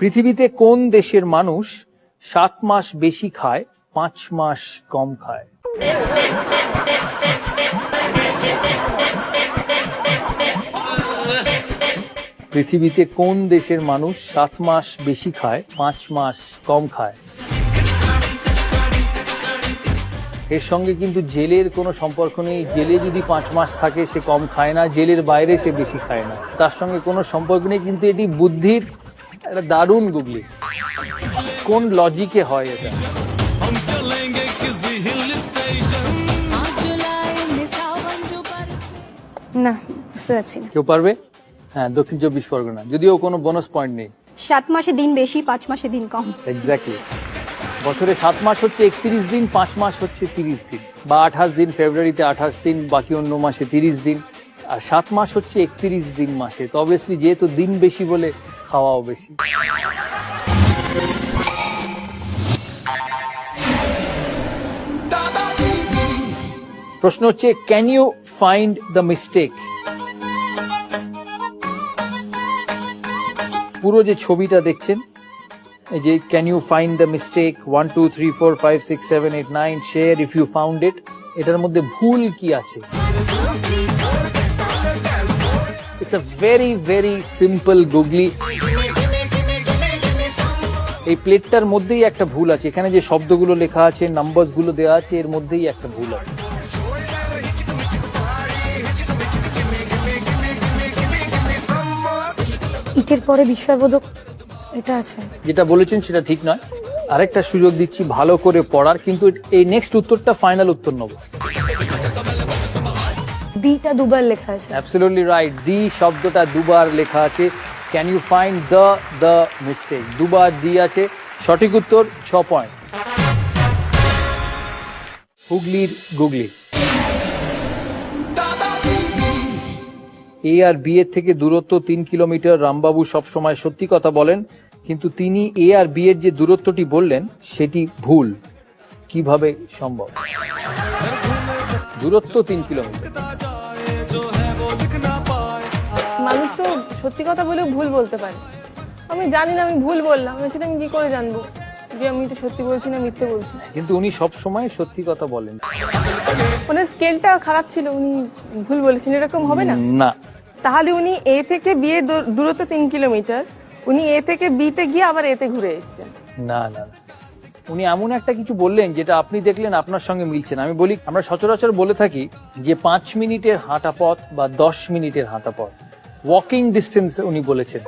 পৃথিবীতে কোন দেশের মানুষ 7 মাস বেশি খায় 5 মাস কম খায়? পৃথিবীতে কোন দেশের মানুষ 7 মাস বেশি খায় 5 মাস কম খায়? এর সঙ্গে কিন্তু জেলের কোনো সম্পর্ক নেই। জেলে যদি 5 মাস থাকে সে কম খায় না, জেলের বাইরে সে বেশি খায় না, তার সঙ্গে কোনো সম্পর্ক নেই। কিন্তু এটি বুদ্ধির একটা দারুণ গুগলি। কোন লজিকে হয় এটা? না, বুঝতে পারছি না। কেউ পারবে? হ্যাঁ, দক্ষিণ 24 পরগনা, যদিও কোনো বোনাস পয়েন্ট নেই। 7 মাসে দিন বেশি, 5 মাসে দিন কম। এক্স্যাক্টলি। বছরে 7 মাস হচ্ছে 31 দিন, 5 মাস হচ্ছে 30 দিন, বা 28 দিন। ফেব্রুয়ারিতে 28 দিন, বাকি অন্য মাসে 30 দিন। আর 7 মাস হচ্ছে 31 দিন মাসে। তো অবভিয়াসলি যেহেতু দিন বেশি বলে খাওয়াও বেশি। প্রশ্ন হচ্ছে, can you find the mistake? পুরো যে ছবিটা দেখছেন, এই যে can you find the mistake 1 2 3 4 5 6 7 8 9 share if you found it, এটার মধ্যে ভুল কি আছে? It's a very very simple googly. এই প্লেটটার মধ্যেই একটা ভুল আছে। এখানে যে শব্দগুলো লেখা আছে, নাম্বারস গুলো দেওয়া আছে, এর মধ্যেই একটা ভুল আছে। ইটের পরে বিস্ময়বোধক এটা আছে। যেটা বলেছেন সেটা ঠিক নয়। আরেকটা সুযোগ দিচ্ছি ভালো করে পড়ার, কিন্তু এই নেক্সট উত্তরটা ফাইনাল উত্তর নেব। দিটা দুবার লেখা আছে। Absolutely right. দি শব্দটা দুবার লেখা আছে। Can you find the mistake, দুবার দি আছে। সঠিক উত্তর 6 পয়েন্ট। হুগলির গুগলি। এ আর বি এর থেকে দূরত্ব 3 কিলোমিটার। রামবাবু সবসময় সত্যি কথা বলেন, কিন্তু তিনি এ আর বি এর যে দূরত্বটি বললেন সেটি ভুল। কিভাবে সম্ভব? দূরত্ব 3 কিলোমিটার। মানুষ তো সত্যি কথা বলেও ভুল বলতে পারে। আমি জানি না আমি ভুল বললাম, সেটা আমি কি করে জানবো যে আমি তো সত্যি বলছি না মিথ্যে বলছি? কিন্তু উনি সব সময় সত্যি কথা বলেন। ওনার স্কেলটা খারাপ ছিল, উনি ভুল বলেছেন, এরকম হবে না? না। তাহলে উনি এ থেকে বি এর দূরত্ব 3 কিলোমিটার, উনি এ থেকে বি তে গিয়ে আবার এতে ঘুরে এসেছেন। না না, উনি এমন একটা কিছু বললেন যেটা আপনি দেখলেন আপনার সঙ্গে মিলছে না। আমি বলি, আমরা সচরাচর বলে থাকি যে 5 মিনিটের হাঁটা পথ বা 10 মিনিটের হাঁটা পথ, ওয়াকিং ডিস্টেন্স উনি বলেছেন।